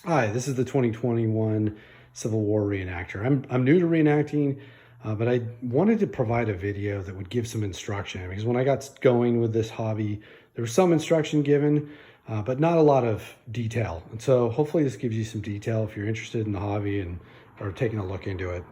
Hi, this is the 2021 Civil War reenactor. I'm new to reenacting, but I wanted to provide a video that would give some instruction, because when I got going with this hobby, there was some instruction given, but not a lot of detail. And so hopefully this gives you some detail if you're interested in the hobby and are taking a look into it.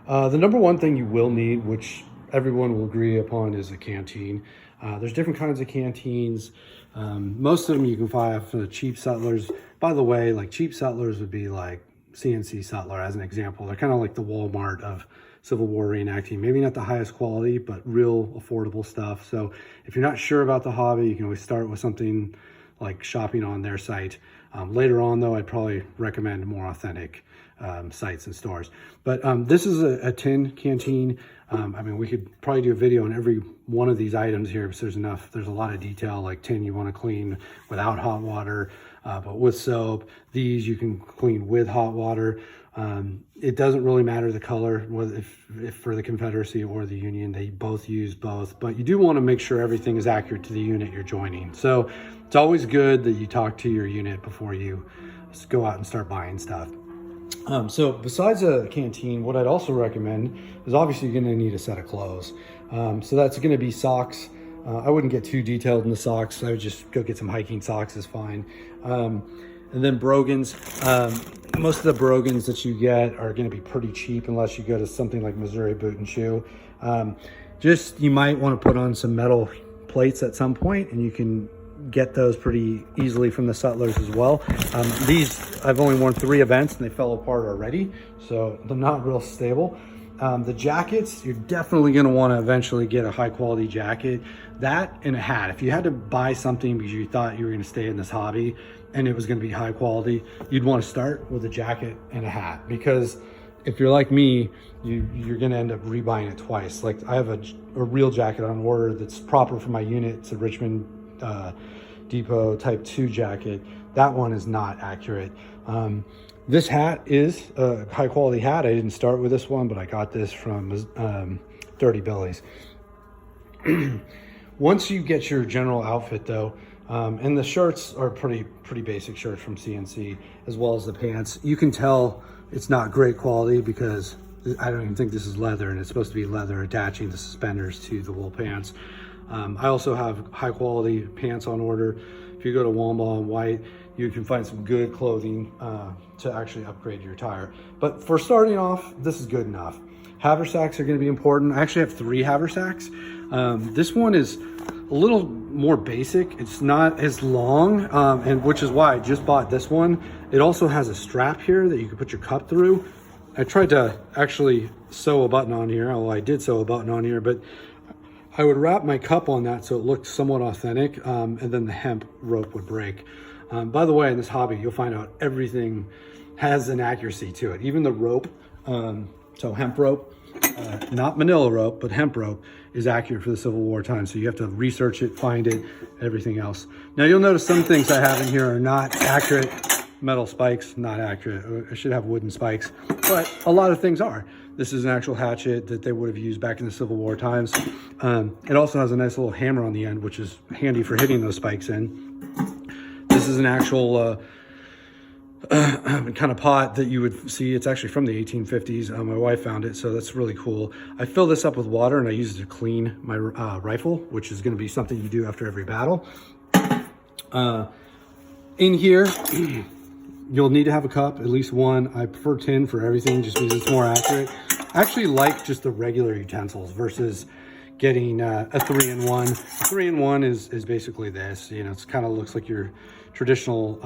The number one thing you will need, which everyone will agree upon, is a canteen. There's different kinds of canteens. Most of them you can find from the cheap settlers. By the way, like cheap settlers would be like CNC Settler as an example. They're kind of like the Walmart of Civil War reenacting. Maybe not the highest quality, but real affordable stuff. So if you're not sure about the hobby, you can always start with something like shopping on their site. Later on though, I'd probably recommend more authentic sites and stores. But this is a tin canteen. I mean, we could probably do a video on every one of these items here because there's a lot of detail. Like tin you want to clean without hot water, but with soap. These you can clean with hot water. It doesn't really matter the color, whether if for the Confederacy or the Union, they both use both, but you do want to make sure everything is accurate to the unit you're joining. So it's always good that you talk to your unit before you go out and start buying stuff. So besides a canteen, what I'd also recommend is obviously you're going to need a set of clothes. So that's going to be socks. I wouldn't get too detailed in the socks. I would just go get some hiking socks is fine. And then brogans. Most of the brogans that you get are going to be pretty cheap unless you go to something like Missouri Boot and Shoe. You might want to put on some metal plates at some point, and you can get those pretty easily from the settlers as well. These, I've only worn 3 events and they fell apart already, so they're not real stable. The jackets, you're definitely going to want to eventually get a high quality jacket. That and a hat. If you had to buy something because you thought you were going to stay in this hobby and it was going to be high quality, you'd want to start with a jacket and a hat, because if you're like me, you're going to end up rebuying it twice. Like I have a real jacket on order that's proper for my unit. It's a Richmond Depot type 2 jacket. That one is not accurate. This hat is a high quality hat. I didn't start with this one, but I got this from Dirty Billy's. Once you get your general outfit though, and the shirts are pretty basic shirts from CNC, as well as the pants, you can tell it's not great quality because I don't even think this is leather, and it's supposed to be leather attaching the suspenders to the wool pants. I also have high quality pants on order. If you go to Walmart and White, you can find some good clothing to actually upgrade your attire. But for starting off, this is good enough. Haversacks are going to be important. I actually have 3 haversacks. This one is a little more basic. It's not as long, and which is why I just bought this one. It also has a strap here that you can put your cup through. I tried to actually sew a button on here. Well, I did sew a button on here, but I would wrap my cup on that so it looked somewhat authentic, and then the hemp rope would break. By the way, in this hobby, you'll find out everything has an accuracy to it. Even the rope, so hemp rope, not manila rope, but hemp rope is accurate for the Civil War time. So you have to research it, find it, everything else. Now you'll notice some things I have in here are not accurate. Metal spikes, not accurate. I should have wooden spikes, but a lot of things are. This is an actual hatchet that they would have used back in the Civil War times. It also has a nice little hammer on the end, which is handy for hitting those spikes in. This is an actual kind of pot that you would see. It's actually from the 1850s. My wife found it, so that's really cool. I fill this up with water and I use it to clean my rifle, which is going to be something you do after every battle. In here, you'll need to have a cup, at least one. I prefer tin for everything just because it's more accurate. I actually like just the regular utensils versus getting a 3-in-1. A 3-in-1 is basically this. You know, it's kind of looks like your traditional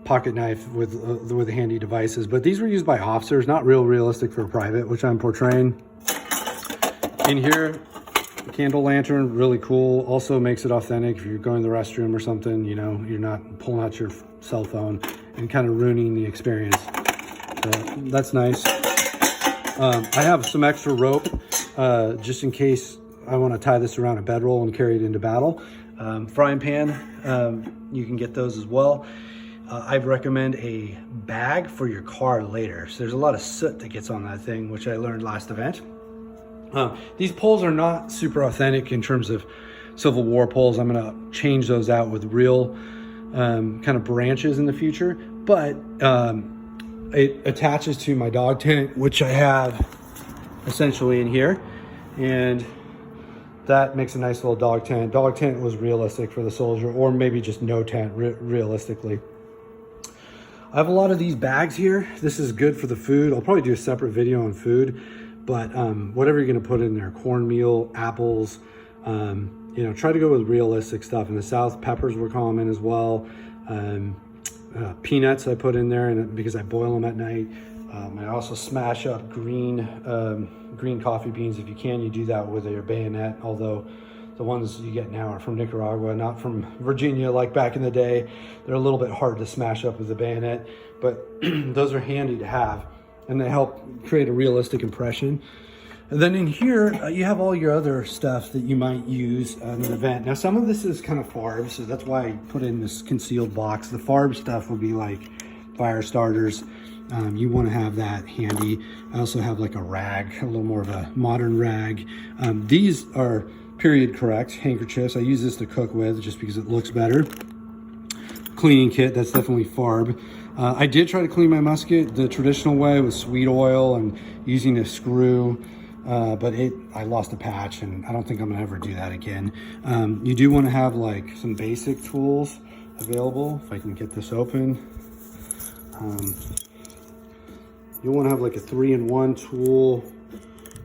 pocket knife with the handy devices. But these were used by officers, not realistic for a private, which I'm portraying. In here, candle lantern, really cool. Also makes it authentic if you're going to the restroom or something, you know, you're not pulling out your cell phone and kind of ruining the experience. So that's nice. I have some extra rope just in case I want to tie this around a bedroll and carry it into battle. Frying pan, you can get those as well. I'd recommend a bag for your car later. So there's a lot of soot that gets on that thing, which I learned last event. These poles are not super authentic in terms of Civil War poles. I'm going to change those out with real kind of branches in the future, but it attaches to my dog tent, which I have essentially in here, and that makes a nice little dog tent. Dog tent was realistic for the soldier, or maybe just no tent realistically. I have a lot of these bags here. This is good for the food. I'll probably do a separate video on food, but whatever you're gonna put in there, cornmeal, apples, you know, try to go with realistic stuff. In the South, peppers were common as well. Peanuts I put in there, and because I boil them at night. I also smash up green coffee beans. If you can, you do that with your bayonet, although the ones you get now are from Nicaragua, not from Virginia like back in the day. They're a little bit hard to smash up with the bayonet, but those are handy to have, and they help create a realistic impression. And then in here, you have all your other stuff that you might use at an event. Now, some of this is kind of farb, so that's why I put in this concealed box. The farb stuff would be like fire starters. You want to have that handy. I also have like a rag, a little more of a modern rag. These are period correct handkerchiefs. I use this to cook with just because it looks better. Cleaning kit, that's definitely farb. I did try to clean my musket the traditional way with sweet oil and using a screw, but I lost a patch, and I don't think I'm gonna ever do that again. You do want to have like some basic tools available. If I can get this open. You'll want to have like a 3-in-1 tool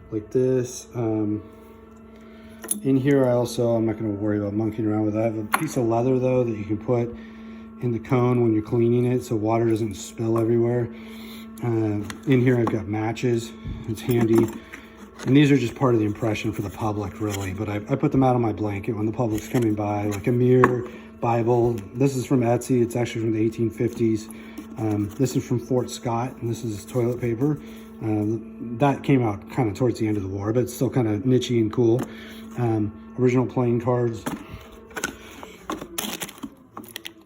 like this. In here, I'm not going to worry about monkeying around with that. I have a piece of leather though that you can put in the cone when you're cleaning it so water doesn't spill everywhere. In here, I've got matches. It's handy. And these are just part of the impression for the public, really. But I put them out on my blanket when the public's coming by, like a mirror, Bible. This is from Etsy. It's actually from the 1850s. This is from Fort Scott, and this is toilet paper. That came out kind of towards the end of the war, but it's still kind of nichey and cool. Original playing cards.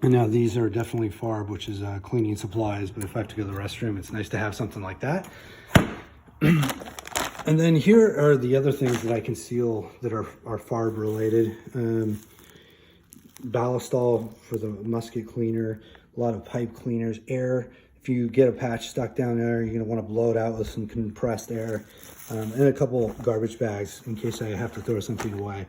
And now these are definitely farb, which is cleaning supplies, but if I have to go to the restroom, it's nice to have something like that. And then here are the other things that I conceal that are farb related. Ballistol for the musket cleaner, a lot of pipe cleaners, air. If you get a patch stuck down there, you're gonna wanna blow it out with some compressed air, and a couple garbage bags in case I have to throw something away.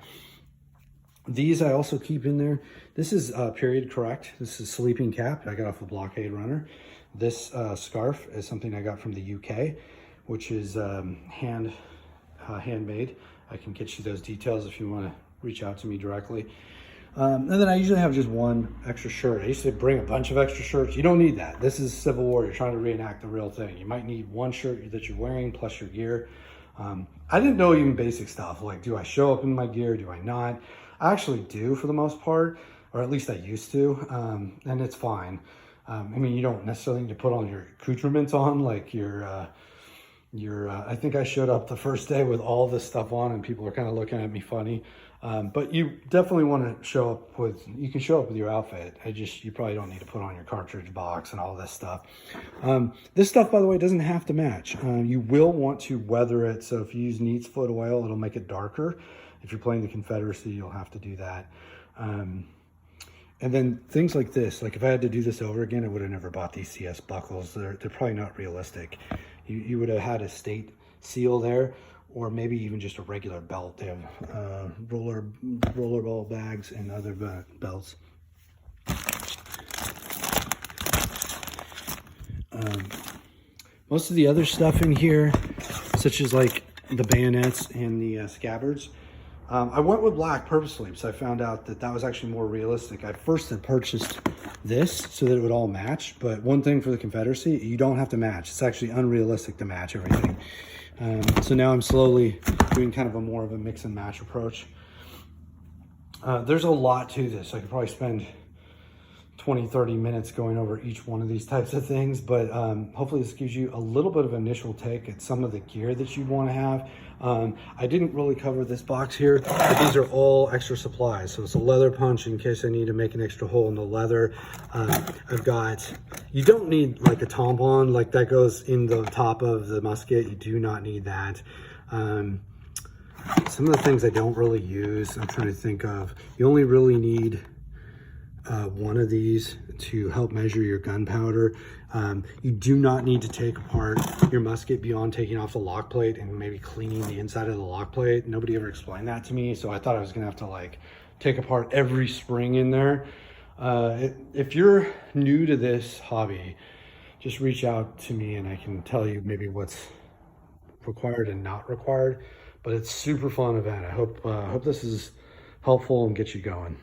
These I also keep in there. This is period correct. This is sleeping cap I got off a blockade runner. This scarf is something I got from the UK, which is handmade. I can get you those details if you wanna reach out to me directly. And then I usually have just one extra shirt. I used to bring a bunch of extra shirts. You don't need that. This is Civil War. You're trying to reenact the real thing. You might need one shirt that you're wearing plus your gear. I didn't know even basic stuff. Like, do I show up in my gear? Do I not? I actually do for the most part, or at least I used to, and it's fine. I mean, you don't necessarily need to put all your accoutrements on, like I think I showed up the first day with all this stuff on and people are kind of looking at me funny. But you definitely want to show up you can show up with your outfit. You probably don't need to put on your cartridge box and all this stuff. This stuff, by the way, doesn't have to match. You will want to weather it. So if you use neat's foot oil, it'll make it darker. If you're playing the Confederacy, you'll have to do that. And then things like this, like if I had to do this over again, I would have never bought these CS buckles. They're probably not realistic. You would have had a state seal there, or maybe even just a regular belt. They have rollerball bags and other belts. Most of the other stuff in here, such as like the bayonets and the scabbards, I went with black purposely because I found out that was actually more realistic. I first had purchased this so that it would all match, but one thing for the Confederacy, you don't have to match. It's actually unrealistic to match everything. So now I'm slowly doing kind of more of a mix and match approach. There's a lot to this. I could probably spend 20-30 minutes going over each one of these types of things, but hopefully this gives you a little bit of an initial take at some of the gear that you want to have. I didn't really cover this box here, but these are all extra supplies. So it's a leather punch in case I need to make an extra hole in the leather. You don't need like a tampon, like that goes in the top of the musket. You do not need that. Some of the things I don't really use, I'm trying to think of, you only really need one of these to help measure your gunpowder. You do not need to take apart your musket beyond taking off the lock plate and maybe cleaning the inside of the lock plate. Nobody ever explained that to me, so I thought I was gonna have to like take apart every spring in there. If you're new to this hobby, just reach out to me and I can tell you maybe what's required and not required. But it's super fun event. I hope this is helpful and get you going.